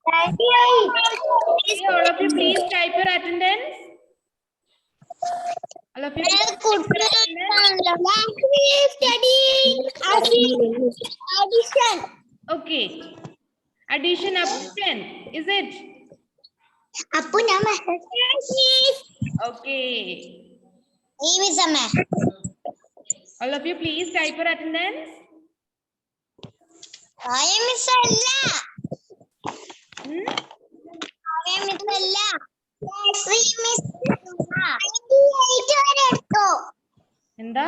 Okay, all of you please type your attendance. All of you please type your attendance. Addition. Okay. Addition up to 10. Is it? Okay. All of you please type your attendance. എന്താ?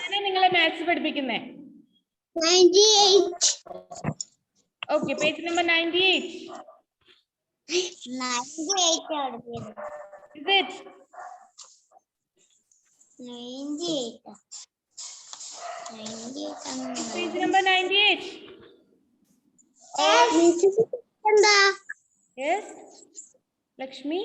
ഞാനാ നിങ്ങളെ maths പഠിപ്പിക്കുന്നേ. Okay, page number 98. Is it? 98. Page number 98. Yes. Lakshmi.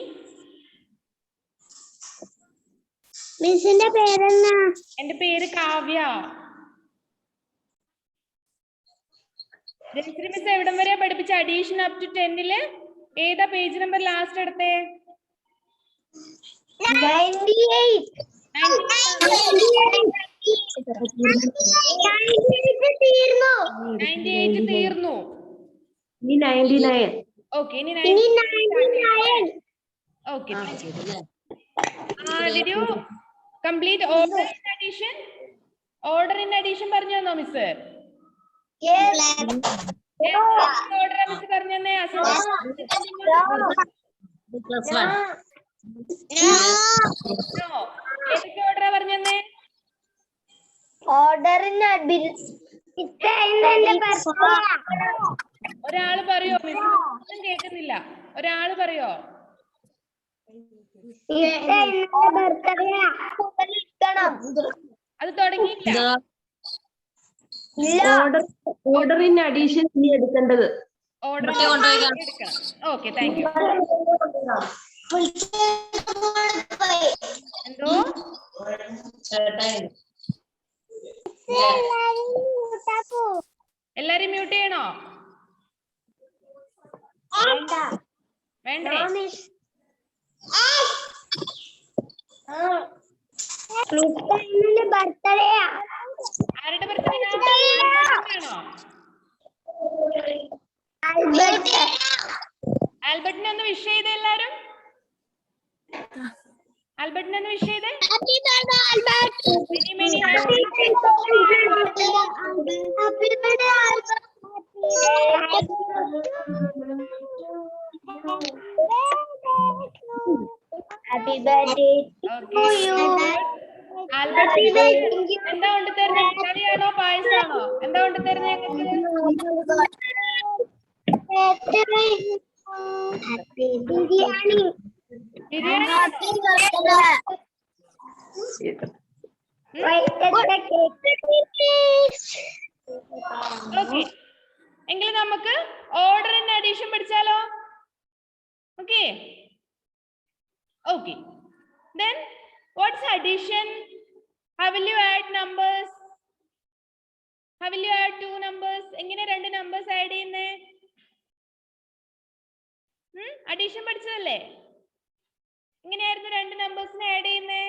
മിസ്സിന്റെ പേരെന്നാ? എന്റെ പേര് Kavya. Jayashree miss എവിടം വരെ പഠിപ്പിച്ച addition up to 10 ഏതാ പേജ് നമ്പർ ലാസ്റ്റ് എടുത്തേ? 98 തീർന്നു. ഇനി 99. ഓക്കെ, ഇനി 99. Okay. Did you complete order in addition? Order in addition പറഞ്ഞു തന്നോ മിസ്? ഓർഡർ മിസ് പറഞ്ഞു തന്നെ. ഏതൊക്കെ ഓർഡറാ പറഞ്ഞു തന്നെ? ഒരാള് പറയോ മിസ്? ഒന്നും കേൾക്കുന്നില്ല. ഒരാള് പറയോ? അത് തുടങ്ങിയില്ല. ഓർഡർ ഇൻ അഡീഷൻ നീ എടുക്കേണ്ടത്. ഓർഡർ എടുക്കണം. Okay, thank you. എന്തോ? എല്ലാരും മ്യൂട്ട് ചെയ്യണോ? വേണ്ടേ? ആരുടെ ബർത്ത്ഡേ ആണോ? ആൽബർട്ടിനെ ഒന്ന് വിഷ് ചെയ്തേ എല്ലാരും. ആൽബർട്ടിനെ ഒന്ന് വിഷ് ചെയ്തേ. Happy birthday to you. Albert എന്താ കൊണ്ടുതരുന്നേ? കറിയാണോ പായസാണോ? എന്താ കൊണ്ടുതരുന്നേ ഞങ്ങൾക്ക്? ബിരിയാണി. ഓക്കെ, എങ്കിൽ നമുക്ക് ഓർഡർ ഇൻ അഡീഷൻ പഠിച്ചാലോ? Okay. Okay. Then what's addition? How will you add numbers? How will you add two numbers? എങ്ങനെ രണ്ട് numbers add ചെയ്യുന്നേ? അഡീഷൻ പഠിച്ചതല്ലേ? എങ്ങനെയായിരുന്നു രണ്ട് നമ്പേഴ്സിനെ ആഡ് ചെയ്യുന്നേ?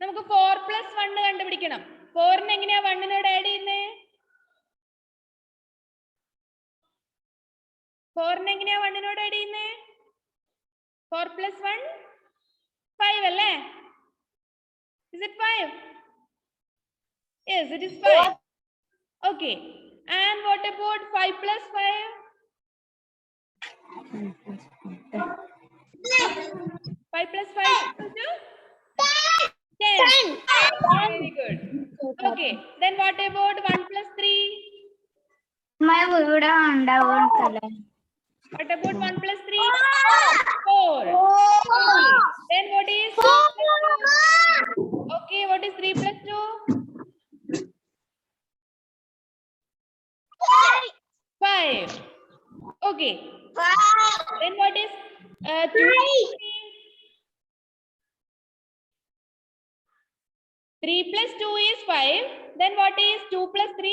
നമുക്ക് 4 + 1 കണ്ടുപിടിക്കണം. 4 എങ്ങനെയാ 1നോട് ആഡ് ചെയ്യുന്നേ? 4 എങ്ങനെയാ 1നോട് ആഡ് ചെയ്യുന്നേ? 4 + 1 5 അല്ലേ? Is it 5? Yes, it is 5. Okay. And what about 5 + 5? 5 + 5 = 10. Very good. Okay. Then what about 1 + 3? What about 1 + 3? 4. Then what is 2? Okay, what is 3 + 2? 5. Okay. Then what is 2 + 3? 3 plus 2 is 5. Then what is 2 plus 3?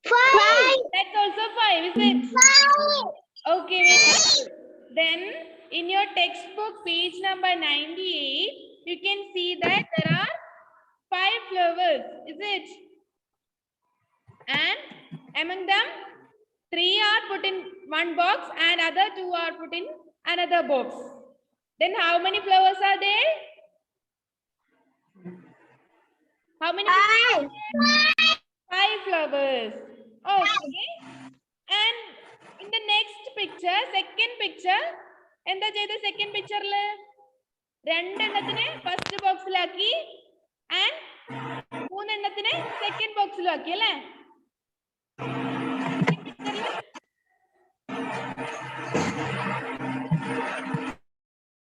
5. That's also 5, is it? 5. Okay, very good. Then in your textbook, page number 98, you can see that there are 5 flowers, is it? And among them, 3 are put in one box and other 2 are put in another box. Then how many flowers are there? How many? 5. 5 flowers. Okay. And in the next picture, second picture, എന്താ ചെയ്ത second picture-ൽ? രണ്ടെണ്ണത്തിനെ first box-ലാക്കി and മൂന്നെണ്ണത്തിനെ second box-ലാക്കി അല്ലേ?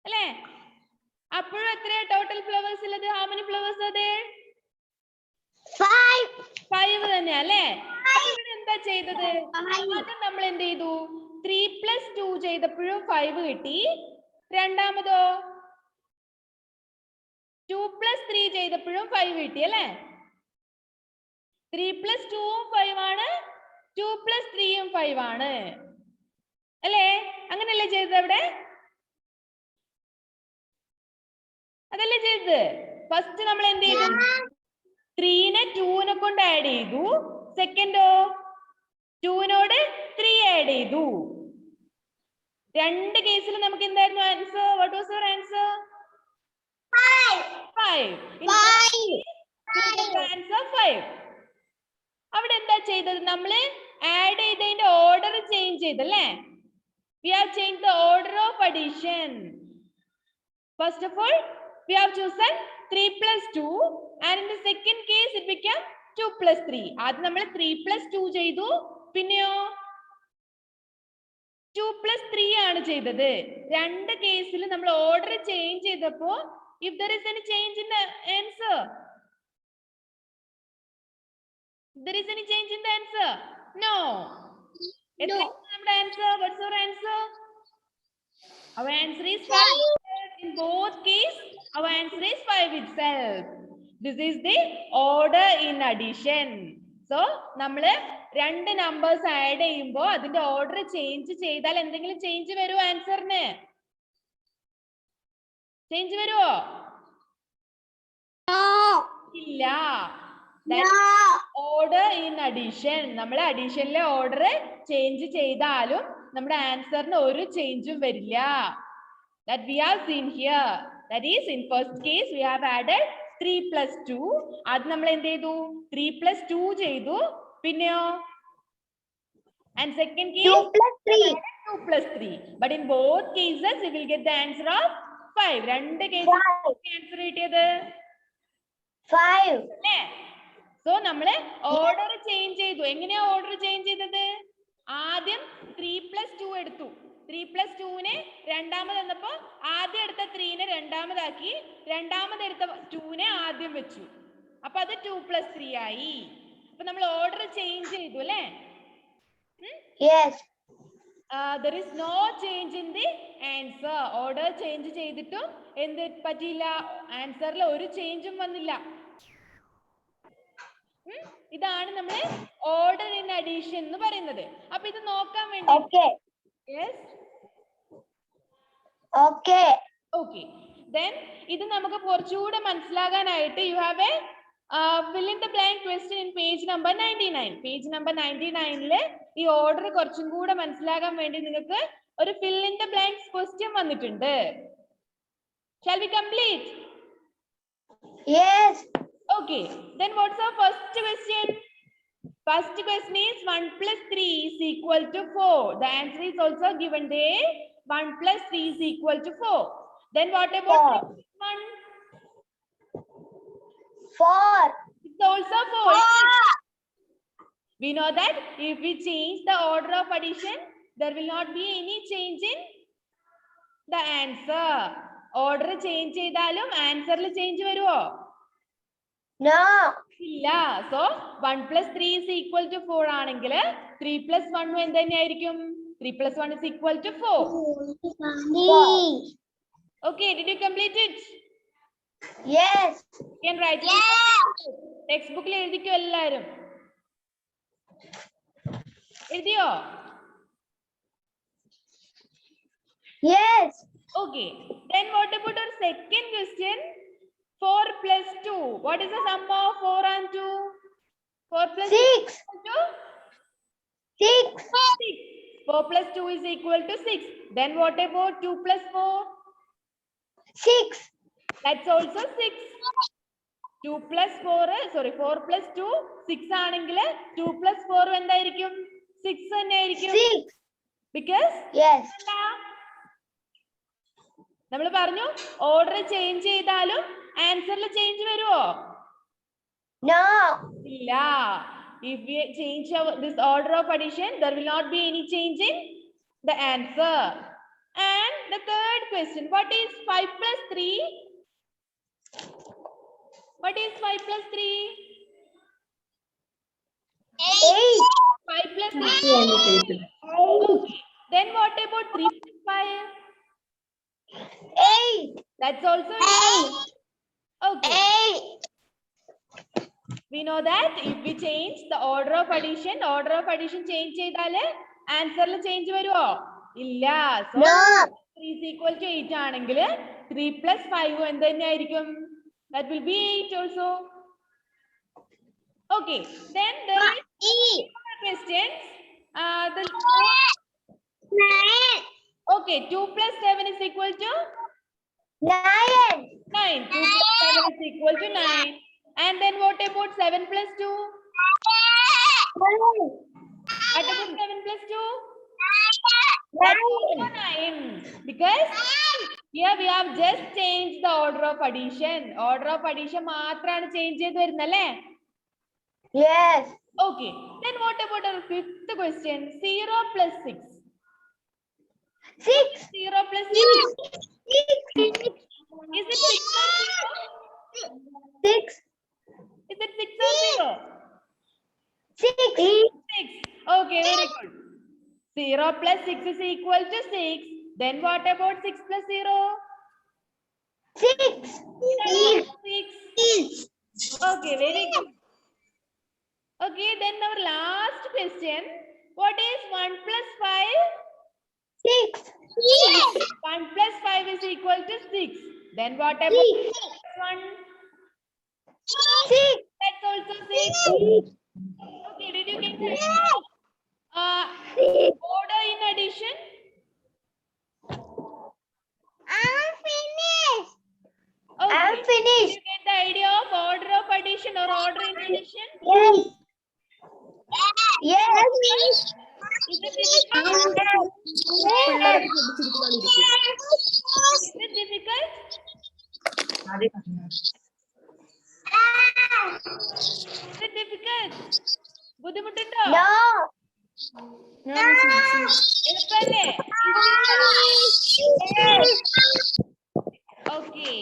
അല്ലേ? അപ്പോഴും എത്രയാ total flowers ഉള്ളത്? How many flowers are there? 5. 5 തന്നെയാ അല്ലേ? ഇവിടെ എന്താ ചെയ്തത്? ആദ്യം നമ്മൾ എന്ത് ചെയ്തു? 3 plus 2 ചെയ്തപ്പോഴും 5 കിട്ടി. രണ്ടാമതോ 2 plus 3 ചെയ്തപ്പോഴും 5 കിട്ടി അല്ലേ? 3 plus 2 ഉം 5 ആണ്, 2 plus 3 ഉം 5 ആണ് അല്ലേ? അങ്ങനെയല്ലേ ചെയ്തത് അവിടെ? അതല്ലേ ചെയ്തത്? ഫസ്റ്റ് നമ്മൾ എന്ത് ചെയ്തു? 3-നെ 2-നെ കൊണ്ട് ആഡ് ചെയ്തു. സെക്കൻഡോ 2-നോട് 3 ആഡ് ചെയ്തു. രണ്ട് കേസിൽ നമുക്ക് എന്തായിരുന്നു answer? What was your answer? 5. Answer 5. അവിടെ എന്താ ചെയ്തത്? നമ്മൾ ആഡ് ചെയ്തതിന്റെ ഓർഡർ ചേഞ്ച് ചെയ്തല്ലേ? We have changed the order of addition. First of all, we have chosen 3 plus 2 and in the second case it became 2 plus 3. ആദ്യം നമ്മൾ 3 plus 2 ചെയ്തു, പിന്നെയോ 2 plus 3 ആണ് ചെയ്തത്. രണ്ട് കേസിൽ നമ്മൾ ഓർഡർ ചേഞ്ച് ചെയ്തപ്പോ if there is any change in the answer, there is any change in the answer? No. നമ്മുടെ answer, what's our answer? Our answer is 5. In both cases, our answer is 5 itself. This is the order in addition. So, നമ്മള് രണ്ട് numbers add ചെയ്യുമ്പോൾ അതിന്റെ order change ചെയ്താൽ എന്തെങ്കിലും change വരുമോ ആൻസറിന്? Change വരുമോ? ഇല്ല. Order in addition. നമ്മൾ അഡീഷനിലെ ഓർഡർ ചേഞ്ച് ചെയ്താലും നമ്മുടെ ആൻസറിന് ഒരു ചേഞ്ചും വരില്ല. That we have seen here. That is, in first case we have added 3 plus 2. അത് നമ്മൾ എന്ത് ചെയ്തു? 3 plus 2 ചെയ്തു. പിന്നെയോ and second case 2 plus 3. 2 plus 3. But in both cases we will get the answer of 5. രണ്ട് കേസിൽ ആൻസർ കിട്ടിയത് 5. അല്ലേ? സോ നമ്മള് ഓർഡർ ചേഞ്ച് ചെയ്തു. എങ്ങനെയാ ഓർഡർ ചേഞ്ച് ചെയ്തത്? ആദ്യം 3 plus 2 എടുത്തു. 3 plus 2-നെ രണ്ടാമത് വന്നപ്പോ ആദ്യം എടുത്ത 3-നെ രണ്ടാമതാക്കി, രണ്ടാമത് എടുത്ത 2-നെ ആദ്യം വെച്ചു. അപ്പൊ അത് 2 plus 3 ആയി. അപ്പൊ നമ്മൾ ഓർഡർ ചേഞ്ച് ചെയ്തു അല്ലേ? Yes. There is no change in the answer. Order change ചെയ്തിട്ടും എന്ത് പറ്റിയില്ല? ആൻസറിൽ ഒരു ചേഞ്ചും വന്നില്ല. ഇതാണ് നമ്മൾ ഓർഡർ ഇൻ അഡീഷൻ എന്ന് പറയുന്നത്. അപ്പൊ ഇത് നോക്കാൻ വേണ്ടി Okay. yes Okay. okay then ഇത് നമുക്ക് കുറച്ചുകൂടെ മനസ്സിലാകാനായിട്ട് you have a fill in the blank question in page number 99. page number 99-ൽ ഈ ഓർഡർ കുറച്ചും കൂടെ മനസ്സിലാകാൻ വേണ്ടി നിങ്ങൾക്ക് ഒരു fill in the blanks question വന്നിട്ടുണ്ട്. Shall we complete? Yes. Okay, then what's our first question? First question is 1 plus 3 is equal to 4. The answer is also given there. 1 plus 3 is equal to 4. Then what about 1? 4. It's also 4. We know that if we change the order of addition, there will not be any change in the answer. Order change ചെയ്താലും ആൻസറിൽ change വരുമോ? No. ഇല്ല. So 1 plus 3 is equal to 4 ആണെങ്കിൽ 3 plus 1 എന്ത് തന്നെയായിരിക്കും? 3 plus 1 is equal to 4. Okay, did you complete it? Yes. You can write it. Textbook il ezhudikku ellarum. Ezhudiyo? Yes. Okay. Then what about our second question? 4 plus 2. What is the sum of 4 and 2? 4 plus 6. 2? 6. 6. 4 plus 2 is equal to 6. Then what about 2 plus 4? 6. That's also 6. 2 plus 4, sorry, 4 plus 2, 6 ആണെങ്കിൽ 2 plus 4 എന്തായിരിക്കും? 6 തന്നെ ആയിരിക്കും. 6. Because Yes. നമ്മൾ പറഞ്ഞു order change ചെയ്താലും ആൻസറിൽ change വരുമോ? No. ഇല്ല. If we change this order of addition, there will not be any change in the answer. And the third question, what is 5 plus 3? What is 5 plus 3? 8. 5 plus 3. Okay. Then what about 3 plus 5? 8. That's also 8. Okay. 8. We know that if we change the order of addition change ചെയ്താല് ആൻസറിൽ change വരുമോ? ഇല്ല. So No. 3 is equal to 8 ആണെങ്കിൽ 3 plus 5 എന്ത് തന്നെയായിരിക്കും? That will be 8 also. Okay. Then there is more questions. Okay. 2 plus 7 is equal to 9. 9. 2 plus 7 is equal to 9. And then what about 7 plus 2? What about 7 plus 2? 9. Because here we have just changed the order of addition. Order of addition മാത്രമാണ് change ചെയ്ത് വരുന്നല്ലേ? Yes. Okay. Then what about our fifth question? 0 plus 6. 6. 0 plus 6. 6. Is it 6 or 0? 6. Is it 6 or 0? 6. 6. Okay, very good. 0 plus 6 is equal to 6. Then what about 6 plus 0? 6. 6. Okay, very good. Okay, then our last question. What is 1 plus 5? 6. 1 plus 5 is equal to 6. Then what about 1? 6. That's also 6. Okay, did you get the order in addition? I'm finished. Okay. I'm Did finished. you get the idea of order of addition or order in addition? Yes. Yes. Is it difficult? Is it difficult? Is it difficult? ബുദ്ധിമുട്ടുണ്ടോ? No. എളുപ്പല്ലേ? Okay.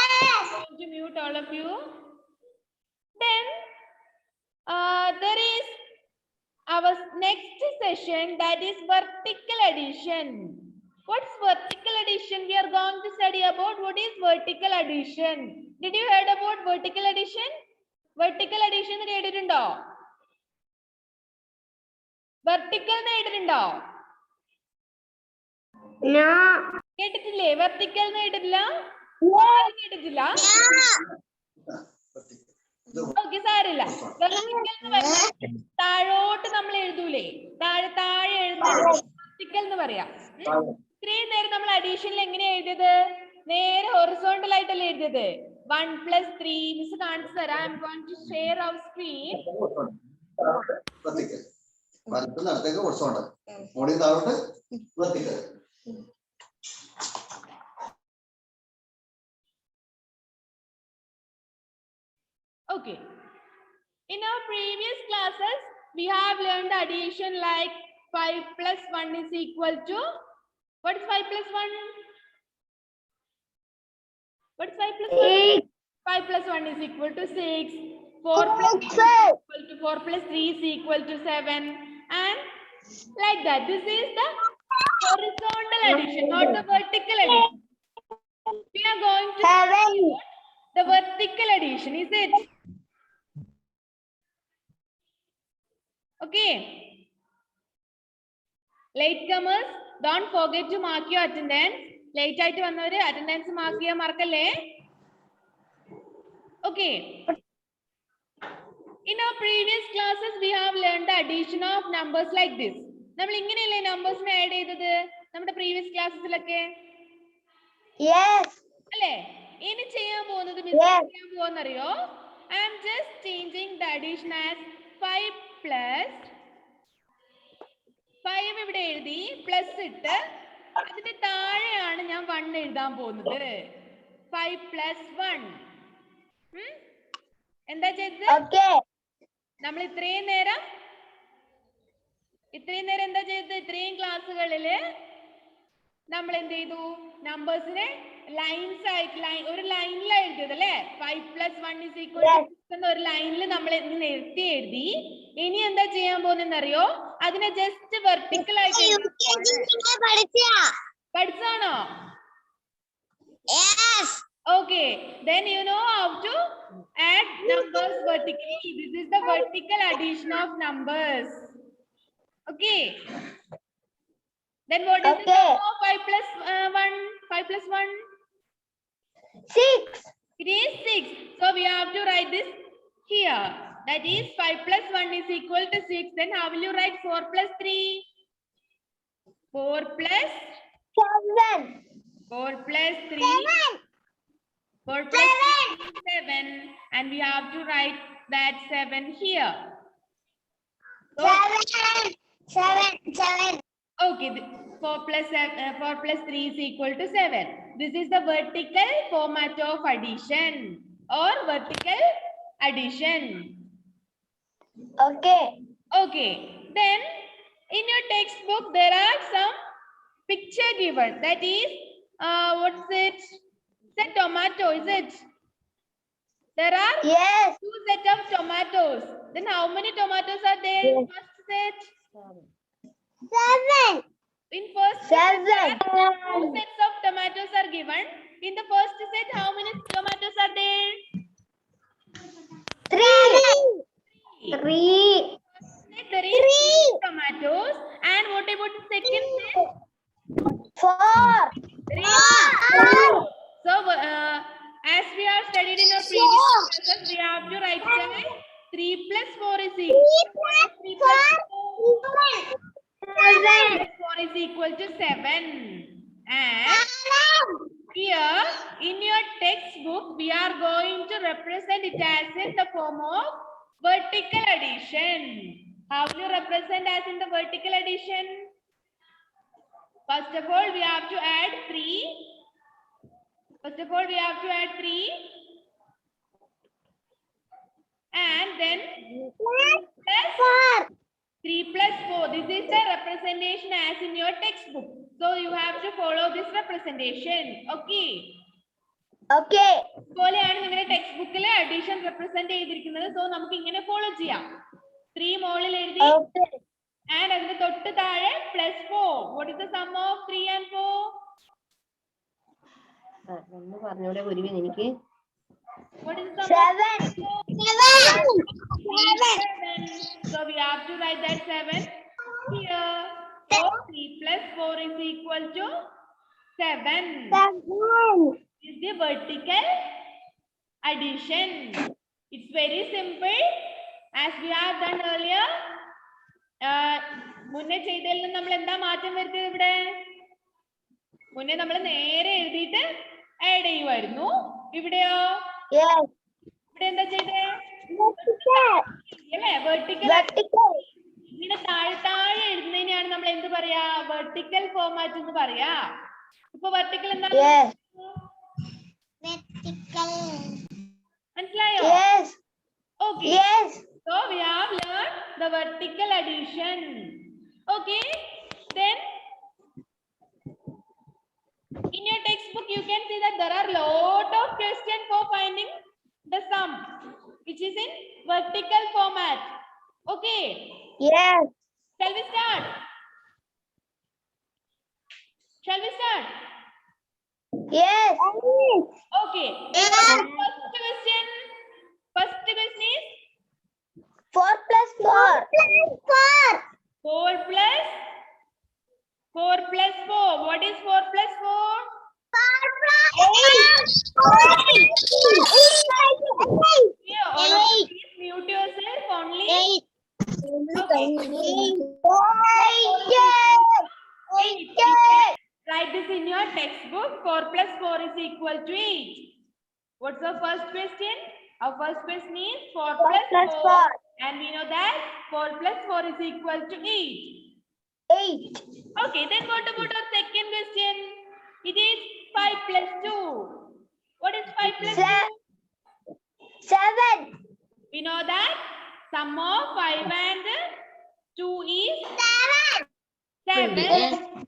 I'm going to mute all of you. Then there is our next session, that is vertical addition. What's vertical addition? We are going to study about what is vertical addition. Did you heard about vertical addition? Vertical addition കേട്ടിട്ടുണ്ടോ? Vertical കേട്ടിട്ടുണ്ടോ? No. കേട്ടിട്ടില്ലേ? Vertical കേട്ടിട്ടില്ല? കേട്ടിട്ടില്ല? Okay, സാരില്ല. താഴോട്ട് നമ്മൾ എഴുതൂലേ, താഴെ എഴുതുന്നത് വെർട്ടിക്കൽ എന്ന് പറയാം. ഇത്രയും നേരം നമ്മൾ അഡീഷനിൽ എങ്ങനെയാ എഴുതിയത്? നേരെ ഹൊറിസോണ്ടൽ ആയിട്ടല്ലേ എഴുതിയത്. 1 plus 3 മിസ് കാണിച്ചു തരാം. I am going to share our screen. Okay. In our previous classes, we have learned addition like 5 plus 1 is equal to, what is 5 plus 1? What is 5 plus 1? 5 plus 1 is equal to 6. 4 plus 2 is equal to 4 plus 3 is equal to 7. And like that. This is the horizontal addition, not the vertical addition. We are going to 7. the vertical addition, is it? Okay. Latecomers, don't forget to mark your attendance. Late ആയിട്ട് വന്നവര് attendance mark ചെയ്യാൻ മറക്കല്ലേ? Okay. In our previous classes, we have learned the addition of numbers like this. നമ്മൾ ഇങ്ങനെയല്ലേ നമ്പേഴ്സിനെ add ചെയ്തത് നമ്മുടെ previous ക്ലാസ്സിലൊക്കെ Yes. അല്ലേ? ഇനി ചെയ്യാൻ പോകുന്നത് ചെയ്യാൻ പോകുന്നറിയോ? I am just changing the addition as 5 plus 5 ഇവിടെ എഴുതി പ്ലസ് ഇട്ട് അതിന്റെ താഴെയാണ് ഞാൻ 1 എഴുതാൻ പോകുന്നത്. 5 plus 1. എന്താ ചെയ്തത്? Okay. നമ്മൾ ഇത്രയും നേരം എന്താ ചെയ്തത്? ഇത്രയും ക്ലാസ്സുകളില് നമ്മൾ എന്ത് ചെയ്തു? നമ്പേഴ്സിനെ ലൈൻസ് ആയിട്ട് ഒരു ലൈനിലാണ് എഴുതിയത് അല്ലേ? 5 plus 1 is equal to 6 എന്ന ഒരു ലൈനിൽ നമ്മൾ നിർത്തി എഴുതി. ഇനി എന്താ ചെയ്യാൻ പോകുന്നറിയോ? അതിനെ ജസ്റ്റ് വെർട്ടിക്കൽ ആയിട്ട് പഠിച്ചാണോ? Yes. Okay, then you know how to add numbers vertically. This is the vertical addition of numbers. Okay. Then what is the Okay. sum of 5 plus 1? 5 plus 1? 6. It is 6. So we have to write this here. That is 5 plus 1 is equal to 6. Then how will you write 4 plus 3? 4 plus 7. 4 plus 3. 4 plus 3 is 7. And we have to write that 7 here. So, 7. okay, 4 plus 3 is equal to 7. This is the vertical format of addition or vertical addition. Okay. Okay, then in your textbook there are some picture given. That is, what's it? It's a tomato, is it? There are Yes. 2 sets of tomatoes. Then how many tomatoes are there in first set? 7. In first set, 7. 2 sets of tomatoes are given. In the first set, how many tomatoes are there? 3. 3. There is 3 tomatoes. And what about the second set? 4. 3. So, as we have studied in our previous classes, we have to write that 3 plus 4 is equal to 3 plus 4 is equal to 7. And here in your textbook, we are going to represent it as in the form of vertical addition. How will you represent as in the vertical addition? First of all, we have to add 3. And then plus 3 plus 4. This is the representation as in your textbook. So you have to follow this representation. Okay. Okay. പോലെയാണ് നിങ്ങളുടെ text ബുക്കിൽ addition represent ചെയ്തിരിക്കുന്നത്. So നമുക്ക് ഇങ്ങനെ follow ചെയ്യാം. 3 മോളിൽ എഴുതി Okay. And അതിന്റെ തൊട്ട് താഴെ plus 4. What is the sum of 3 and 4? ഒന്ന് പറഞ്ഞോടെ ഗുരുവിൻ എനിക്ക്. What is the sum of 7. 7? So we have to write that 7 here. So 3 plus 4 is equal to 7. Is the vertical addition. It's very simple. As we have done earlier. മുന്നേ ചെയ്തതിൽ നിന്ന് നമ്മൾ എന്താ മാറ്റം വരുത്തിയത്? ഇവിടെ മുന്നേ നമ്മൾ നേരെ എഴുതിയിട്ട് ആഡ് ചെയ്യുമായിരുന്നു. ഇവിടെയോ? Yes. ഇവിടെ എന്താ ചെയ്തേ? അല്ലേ? വെർട്ടിക്കൽ. ഇങ്ങനെ താഴെ എഴുതുന്നതിനെയാണ് നമ്മൾ എന്ത് പറയാ? വെർട്ടിക്കൽ ഫോർമാറ്റ് എന്ന് പറയാ. ഇപ്പൊ വെർട്ടിക്കൽ എന്താണ്? Yes. മനസ്സിലായോ? Yes. Okay. Yes. So we have learned the vertical addition. Okay. Then in your textbook you can see that there are lot of questions for finding the sum which is in vertical format. Okay. Yes. Shall we start? Shall we start? Yes. Okay. First question is 4 plus 4. 4 plus 4. What is 4 plus 4? 8. Here, all of you please mute yourself only. Okay. 8. Write this in your textbook. 4 plus 4 is equal to 8. What's the first question? Our first question is 4 plus 4. And we know that 4 plus 4 is equal to 8. 8. Okay, then what about our second question? It is 5 plus 2. What is 5 plus 2? 7. We know that sum of 5 and 2 is 7.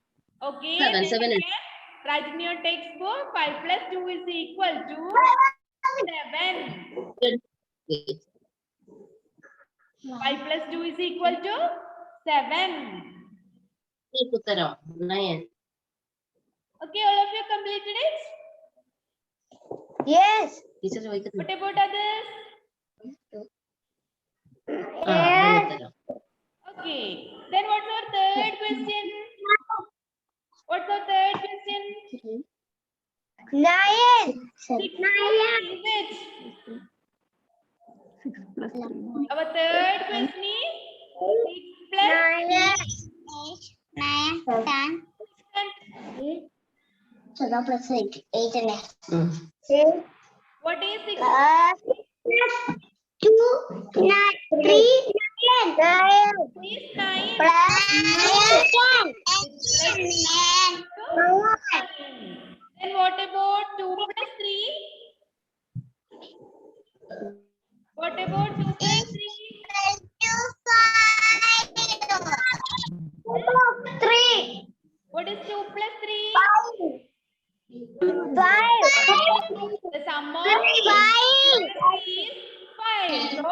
Okay, Seven, then seven. you can write in your textbook 5 plus 2 is equal to 7. 5 plus 2 is equal to 7. ഉത്തരം 9. Okay, all of you completed it? Yes. Teacher ചോദിക്കുന്നു. What about others? ഉത്തരം. Okay, then what's our third question? What's our third question? 9. 6 is it? Our third question is 6 plus ഉം. what is 6? 2, 9, 3, 9. Is 9 Then what about 2 plus 3? What about 2 plus 3? 3. What is 2 plus 3? 5. The sum of 2 plus 3 is 5. So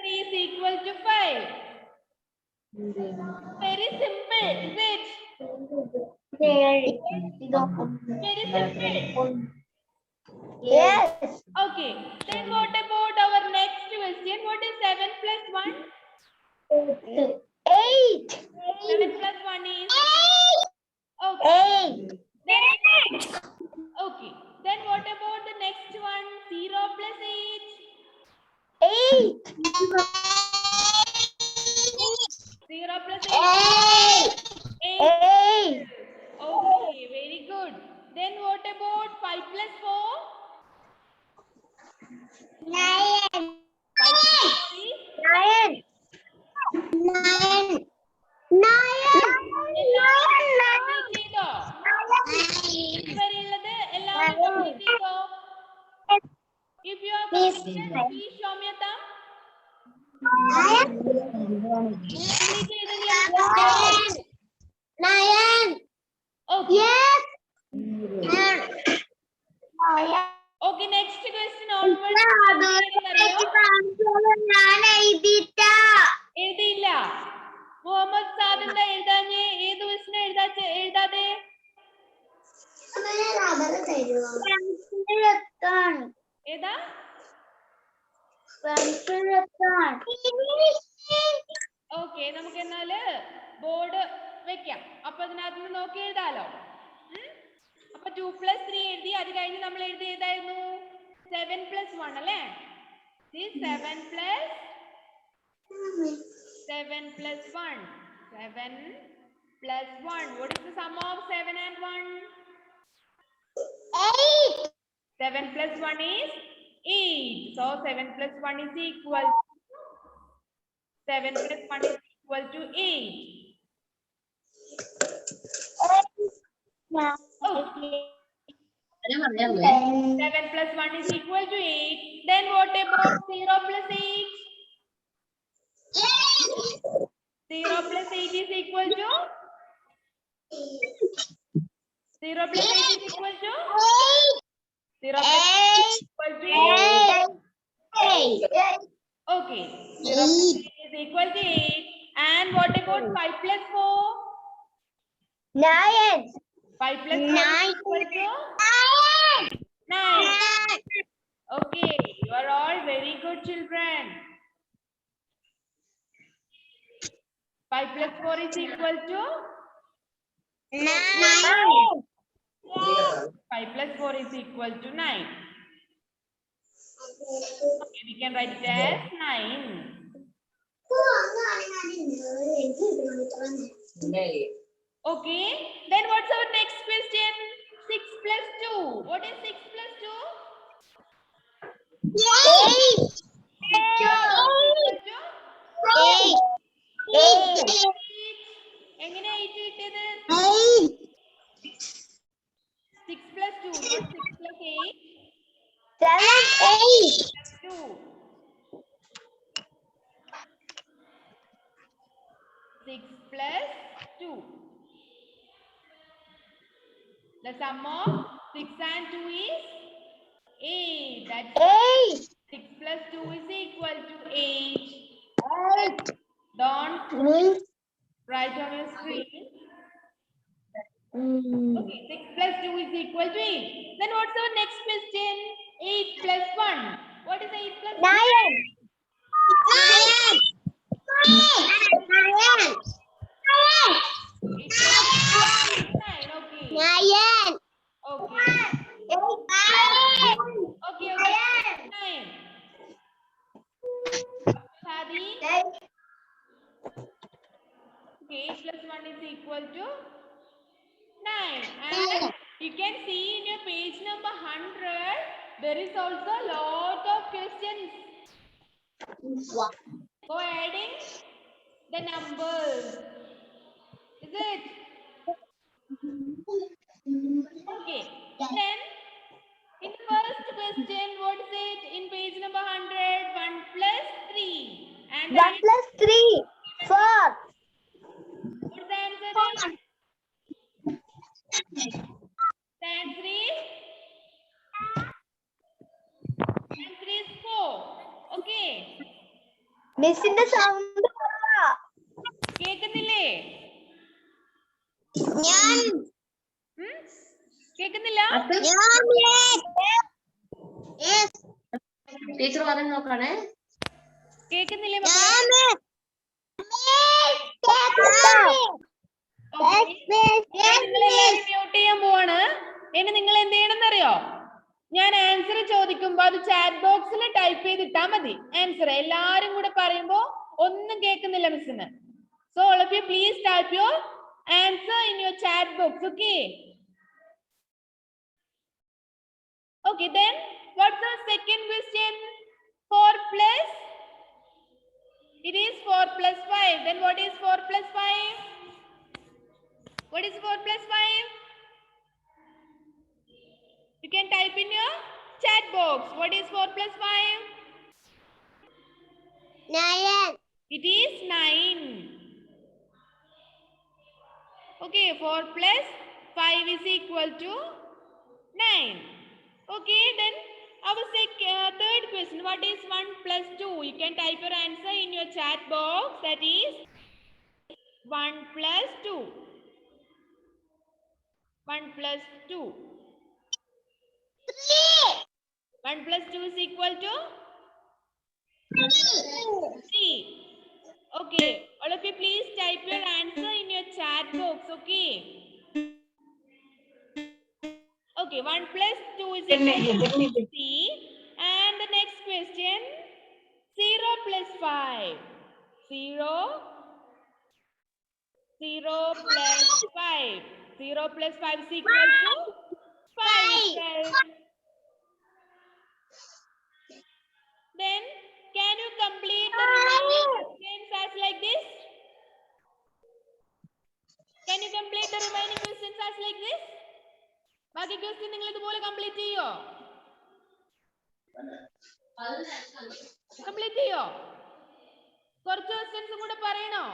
3 is equal to 5. Very simple, is it? Very simple. Yes. Okay. Then what about our next question? What is 7 plus 1? 8. 7 plus 1 is? Okay. 8. Then, okay. Then what about the next one? 0 plus 8? 8. 0 plus 8? 8. 8. Okay, very good. Then what about 5 plus 4? 9. 5 plus 4 is? 9. 9. എല്ലാവരും complete ചെയ്തോ? ഇതുവരെയുള്ളത് എല്ലാവരും complete ചെയ്തോ? If you are completed, please show me a thumb. Complete ചെയ്തെങ്കിൽ okay. Okay, next question onwards. എഴുതിയില്ല. Muhammad Saad എന്താ എഴുതാഞ്ഞേ? ഏത് ക്വസ്റ്റിനെ എഴുതാതെ? ഏതാ? Okay, നമുക്ക് എന്നാല് ബോർഡ് വെക്കാം. അപ്പൊ അതിനകത്ത് നിന്ന് നോക്കി എഴുതാലോ. അപ്പൊ 2 plus 3 എഴുതി. അത് കഴിഞ്ഞ് നമ്മൾ എഴുതി ഏതായിരുന്നു? 7 plus 1 അല്ലേ? 7 plus 1. 7 plus 1. What is the sum of 7 and 1? 8. 7 plus 1 is 8. So 7 plus 1 is equal to 7 plus 1 is equal to 8. Okay. 7 plus 1 is equal to 8. Then what about 0 plus 8? 0 plus 8 is equal to? 0 plus 8 is equal to? 0 plus 8 is equal to 8. Okay. 0 plus 8 is equal to 8. And what about 5 plus 4? 9. 5 plus 4 is equal to 9. Okay, you are all very good children. 5 plus 4 is equal to 5 plus 4 is equal to 9. Okay, we can write it as 9. Okay, then what's our next question? 6 plus 2. What is 6 plus 2? എങ്ങനെ 8 കിട്ടിയത്? 6 plus 2, not 6 plus 8. 2. 6 plus 2. The sum of 6 and 2 is 8. That's 6 plus 2 is equal to 8. Don't write on your screen. Okay, 6 plus 2 is equal to 8. Then what's our next question? 8 plus 1. What is 8 plus 1? 9. Okay. Okay. Okay. 9. Hadi? Okay, 8 plus 1 is equal to 9. And you can see in your page number 100, there is also a lot of questions. Go adding the numbers. Is it? Okay. Then, in the first question, what is it? In page number 100, 1 plus 3. And the answer is? The answer is 4. Okay. മിസ്സിന്റെ sound കേൾക്കുന്നില്ലേ? ഞാൻ കേൾക്കുന്നില്ല? Teacher പറഞ്ഞു നോക്കണേ. കേൾക്കുന്നില്ലേ? നിങ്ങളെല്ലാരും mute ചെയ്യാൻ പോവാണ്. ഇനി നിങ്ങൾ എന്ത് ചെയ്യണമെന്നറിയോ? ഞാൻ ആൻസർ ചോദിക്കുമ്പോ അത് ചാറ്റ് ബോക്സിൽ ടൈപ്പ് ചെയ്തിട്ടാ മതി. ആൻസർ എല്ലാരും കൂടെ പറയുമ്പോ ഒന്നും കേൾക്കുന്നില്ല മിസ്സിന്. So all of you please type your answer in your chat box. Okay. Okay, then what's the second question? 4 plus? It is 4 plus 5. Then what is 4 plus 5? What is 4 plus 5? You can type in your chat box. What is 4 plus 5? 9. It is 9. Okay, 4 plus 5 is equal to 9. Okay, then our third question. What is 1 plus 2? You can type your answer in your chat box. That is 1 plus 2. 1 plus 2. 1 plus 2 is equal to 3. Okay, all of you please type your answer in your chat box. Okay. Okay, 1 plus 2 is equal to 3. And the next question, 0 plus 5. 0 plus 5. 0 plus 5 is equal to 5. Then, can you complete the remaining questions as like this? Can you complete the remaining questions as like this? ബാക്കി question നിങ്ങൾ ഇതുപോലെ complete ചെയ്യോ? Complete ചെയ്യോ? കുറച്ച് ക്വസ്റ്റ്യൻസും കൂടെ പറയണോ?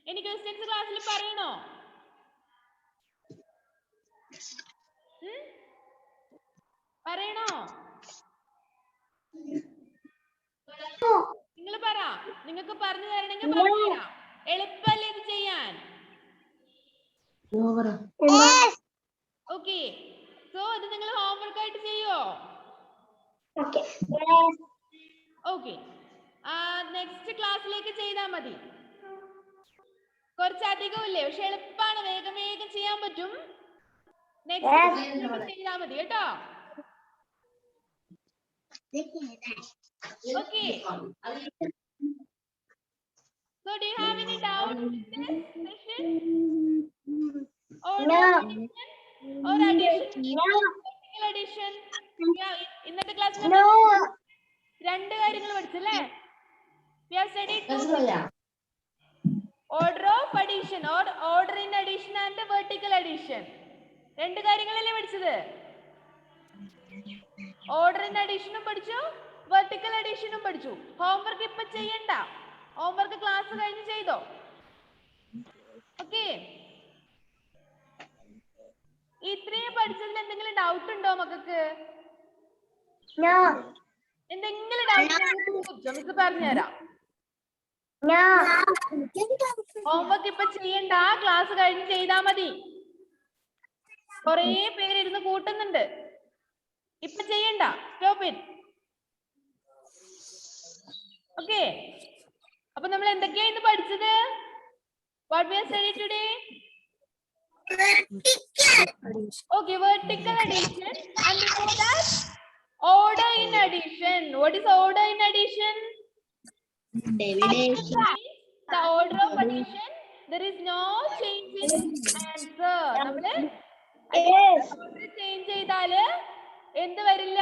ഇനി ക്വസ്റ്റ്യൻസ് ക്ലാസ്സിൽ പറയണോ? പറയണോ? നിങ്ങൾ പറ. നിങ്ങൾക്ക് പറഞ്ഞു തരണമെങ്കിൽ പറഞ്ഞു തരാം. എളുപ്പമല്ലേ ഇത് ചെയ്യാൻ? Over Yes. ഓക്കെ സോ ഇത് നിങ്ങൾ ഹോംവർക്ക് ആയിട്ട് ചെയ്യോ? Okay. Yes. ഓക്കെ നെക്സ്റ്റ് ക്ലാസ്സിലേക്ക് ചെയ്താൽ മതി. കുറച്ചധികം ഇല്ലേ, പക്ഷെ എളുപ്പമാണ്, വേഗം വേഗം ചെയ്യാൻ പറ്റും. നെക്സ്റ്റ് ചെയ്താൽ മതി കേട്ടോ. Okay. So do you have any doubt in this session? Or No. addition? Or addition? No. Vertical addition? ഇന്നത്തെ ക്ലാസ്സിൽ No. രണ്ട് കാര്യങ്ങൾ പഠിച്ചല്ലേ? We have studied two മനസ്സിലായില്ല? order of addition or order in addition and vertical addition. രണ്ട് കാര്യങ്ങളല്ലേ പഠിച്ചത്? Order in അഡീഷനും പഠിച്ചു, vertical അഡീഷനും പഠിച്ചു. ഹോംവർക്ക് ഇപ്പൊ ചെയ്യണ്ട, ഹോംവർക്ക് ക്ലാസ് കഴിഞ്ഞ് ചെയ്തോ. ഓക്കെ, ഇത്രയും പഠിച്ചതിൽ എന്തെങ്കിലും ഡൗട്ട് ഉണ്ടോ മക്കൾക്ക്? No. എന്തെങ്കിലും ഡൗട്ട് മിസ് പറഞ്ഞുതരാം. No. ഹോംവർക്ക് ഇപ്പൊ ചെയ്യണ്ട, ക്ലാസ് കഴിഞ്ഞ് ചെയ്താ മതി. കൊറേ പേരിരുന്ന് കൂട്ടുന്നുണ്ട്, ഇപ്പൊ ചെയ്യണ്ട, സ്റ്റോപ്പ് ഇറ്റ്. ഓക്കെ, അപ്പൊ നമ്മൾ എന്തൊക്കെയാ ഇന്ന് പഠിച്ചത്? What we have studied today? Okay, vertical addition, and before that order in addition. What is order in addition? The order of addition, there is no change in answer. നമ്മള് order change ചെയ്താല് എന്ത് വരില്ല?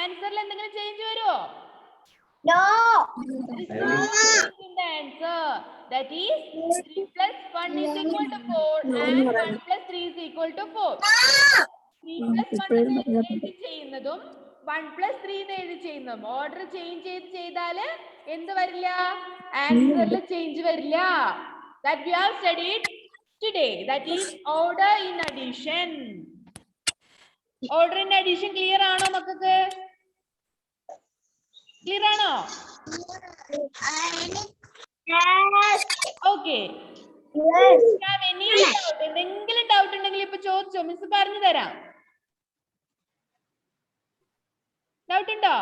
ആൻസറിൽ എന്തെങ്കിലും change വരുമോ? No. There is no change in the answer. That is 3 plus 1 is equal to 4 and 1 plus 3 is equal to 4. 3 plus 1 എഴുതി ചെയ്യുന്നതും 1 plus 3 എഴുതി ചെയ്യുന്നതും ഓർഡർ ചേഞ്ച് ചെയ്താല് എന്ത് വരില്ല? ആൻസറിൽ ചേഞ്ച് വരില്ല. That we have studied today. That is order in addition. Order in addition clear ആണോ മക്കൾക്ക്? ക്ലിയർ ആണോ? Yes. Okay, Yes. എന്തെങ്കിലും ഡൗട്ട് ഉണ്ടെങ്കിൽ ഇപ്പൊ ചോദിച്ചോ, മിസ് പറഞ്ഞു തരാം. ഡൗട്ട് ഉണ്ടോ?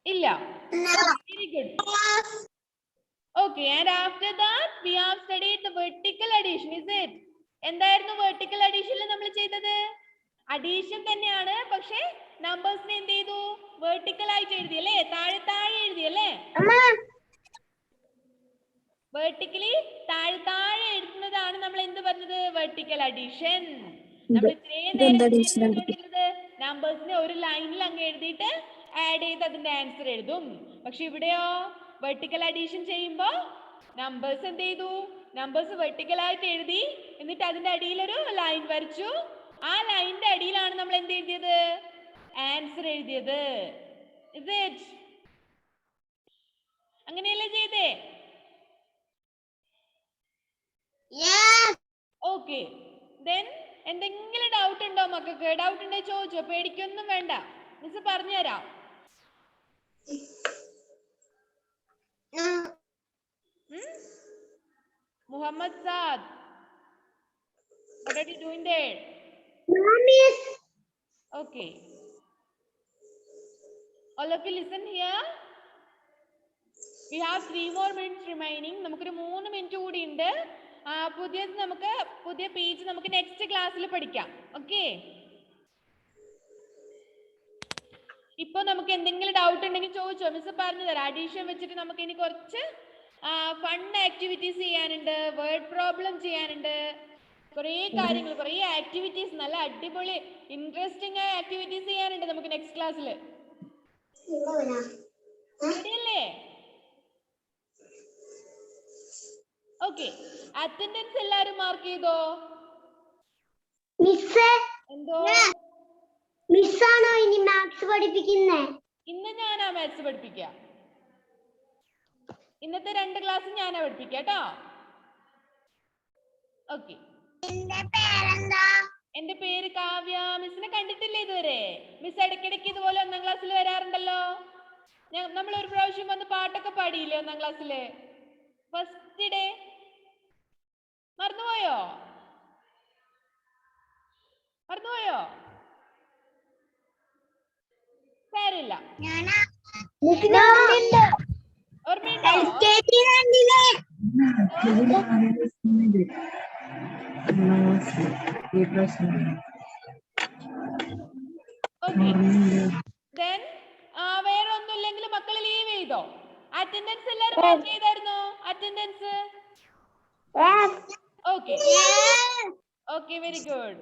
ഇല്ല. Very good. Okay, and after that we have studied the vertical addition, is it? എന്തായിരുന്നു vertical additionൽ നമ്മൾ ചെയ്തത്? അഡീഷൻ തന്നെയാണ്, പക്ഷെ നമ്പേഴ്സിനെ എന്ത് ചെയ്തു? വെർട്ടിക്കൽ ആയിട്ട് എഴുതി അല്ലേ? താഴെ താഴെ എഴുതി അല്ലേ? വെർട്ടിക്കലി താഴെ താഴെ എഴുതുന്നതാണ് നമ്മൾ എന്ത് പറഞ്ഞത്? Vertical addition. നമ്മൾ ഇത്രയും നേരം നമ്പേഴ്സിനെ ഒരു ലൈനിൽ അങ്ങ് എഴുതിയിട്ട് ആഡ് ചെയ്ത് അതിന്റെ ആൻസർ എഴുതും. പക്ഷെ ഇവിടെയോ വെർട്ടിക്കൽ അഡീഷൻ ചെയ്യുമ്പോ നമ്പേഴ്സ് എന്ത് ചെയ്തു? നമ്പേഴ്സ് വെർട്ടിക്കൽ ആയിട്ട് എഴുതി, എന്നിട്ട് അതിന്റെ അടിയിൽ ഒരു ലൈൻ വരച്ചു. ആ ലൈനിന്റെ അടിയിലാണ് നമ്മൾ എന്ത് എഴുതിയത്? ആൻസർ എഴുതിയത്. Is it? അങ്ങനെയല്ലേ ചെയ്തേ? Yes. ഓക്കെ, ദെൻ എന്തെങ്കിലും ഡൗട്ട് ഉണ്ടോ മക്കൾക്ക്? ഡൗട്ട് ഉണ്ടെങ്കിൽ ചോദിച്ചോ, പേടിക്കൊന്നും വേണ്ട, മിസ് പറഞ്ഞുതരാം. Muhammad Saad, what are you doing there? No, miss. Okay, all of you listen here. We have 3 more minutes remaining. നമുക്കൊരു 3 മിനിറ്റ് കൂടി ഉണ്ട്. പുതിയ പേജ് നമുക്ക് നെക്സ്റ്റ് ക്ലാസ്സിൽ പഠിക്കാം. ഓക്കെ, ഇപ്പൊ നമുക്ക് എന്തെങ്കിലും ഡൗട്ട് ഉണ്ടെങ്കിൽ ചോദിച്ചോ, മിസ് പറഞ്ഞു തരാം. അഡീഷൻ വെച്ചിട്ട് നമുക്ക് ഇനി കുറച്ച് ഫൺ ആക്ടിവിറ്റീസ് ചെയ്യാനുണ്ട്, വേർഡ് പ്രോബ്ലം ചെയ്യാനുണ്ട്, കുറേ കാര്യങ്ങൾ, കുറേ ആക്ടിവിറ്റീസ്, നല്ല അടിപൊളി ഇൻട്രസ്റ്റിംഗ് ആയ ആക്ടിവിറ്റീസ് ചെയ്യാനുണ്ട് നമുക്ക് നെക്സ്റ്റ് ക്ലാസ്സിൽ. ശരിയല്ലേ? ഓക്കെ, അറ്റൻഡൻസ് എല്ലാരും മാർക്ക് ചെയ്തോ? മിസ്സേ, എന്തോ? മിസ്സാണോ ഇനി മാത്സ് പഠിപ്പിക്കുന്നേ? ഇന്ന് ഞാനാ മാത്സ് പഠിപ്പിക്കുക. ഇന്നത്തെ 2 ക്ലാസ് ഞാനാ പഠിപ്പിക്കുക കേട്ടോ. ഓക്കെ, എന്റെ പേര് കാവ്യ. മിസ്സിനെ കണ്ടിട്ടില്ലേ ഇതുവരെ? മിസ് ഇടയ്ക്കിടയ്ക്ക് ഇതുപോലെ 1ാം ക്ലാസ്സിൽ വരാറുണ്ടല്ലോ. നമ്മൾ ഒരു പ്രാവശ്യം വന്ന് പാട്ടൊക്കെ പാടിയില്ലേ 1ാം ക്ലാസ്സില്? ഫസ്റ്റ് ഡേ ഓർമ്മയില്ല? ഓർമ്മയുണ്ടോ? ഓക്കെ. ദെൻ വേറെ ഒന്നുമില്ലെങ്കിൽ മക്കൾ ലീവ് ചെയ്തോ? അറ്റൻഡൻസ് എല്ലാവരും മാർക്ക് ചെയ്തായിരുന്നോ? Attendance okay. Okay, very good.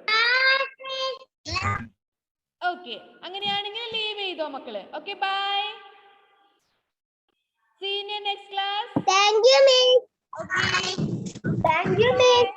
Okay, അങ്ങനെയാണെങ്കിൽ ലീവ് ചെയ്തോ മക്കള്. Okay, bye. See you in your next class. Thank you, Miss. Thank you, Miss.